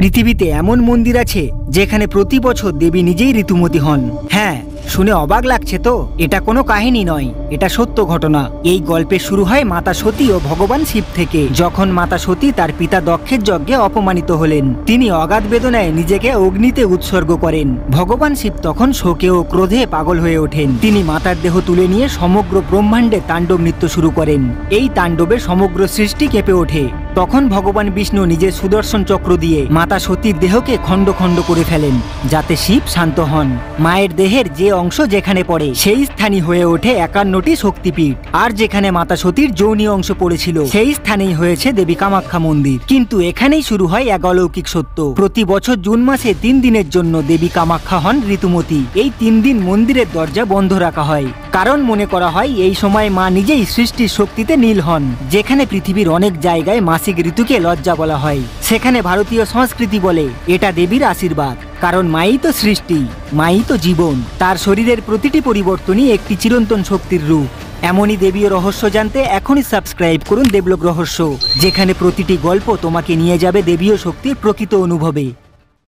পৃথিবীতে এমন মন্দির আছে যেখানে প্রতি বছর দেবী নিজেই ঋতুমতী হন। হ্যাঁ, শুনে অবাক লাগছে তো? এটা কোনো কাহিনী নয়, এটা সত্য ঘটনা। এই গল্পের শুরু হয় মাতা সতী ও ভগবান শিব থেকে। যখন মাতা সতী তার পিতা দক্ষের যজ্ঞে অপমানিত হলেন, তিনি অগাধ বেদনায় নিজেকে অগ্নিতে উৎসর্গ করেন। ভগবান শিব তখন শোকে ও ক্রোধে পাগল হয়ে ওঠেন। তিনি মাতার দেহ তুলে নিয়ে সমগ্র ব্রহ্মাণ্ডে তাণ্ডব নৃত্য শুরু করেন। এই তাণ্ডবে সমগ্র সৃষ্টি কেঁপে ওঠে। তখন ভগবান বিষ্ণু নিজের সুদর্শন চক্র দিয়ে মাতা সতীর দেহকে খণ্ড খণ্ড করে ফেলেন, যাতে শিব শান্ত হন। মায়ের দেহের যে অংশ যেখানে পড়ে সেই স্থানই হয়ে ওঠে 51টি শক্তিপীঠ, আর যেখানে মাতা সতীর যৌনি অংশ পড়েছিল সেই স্থানেই হয়েছে দেবী কামাখ্যা মন্দির। কিন্তু এখানেই শুরু হয় এক অলৌকিক সত্য। প্রতি বছর জুন মাসে 3 দিনের জন্য দেবী কামাখ্যা হন ঋতুমতী। এই 3 দিন মন্দিরের দরজা বন্ধ রাখা হয়, কারণ মনে করা হয় এই সময় মা নিজেই সৃষ্টির শক্তিতে নীল হন। যেখানে পৃথিবীর অনেক জায়গায় মাসিক ঋতুকে লজ্জা বলা হয়, সেখানে ভারতীয় সংস্কৃতি বলে এটা দেবীর আশীর্বাদ। কারণ মাই তো সৃষ্টি, মাই তো জীবন। তার শরীরের প্রতিটি পরিবর্তনই একটি চিরন্তন শক্তির রূপ। এমনই দেবীয় রহস্য জানতে এখনই সাবস্ক্রাইব করুন দেবলোক রহস্য, যেখানে প্রতিটি গল্প তোমাকে নিয়ে যাবে দেবীয় শক্তির প্রকৃত অনুভবে।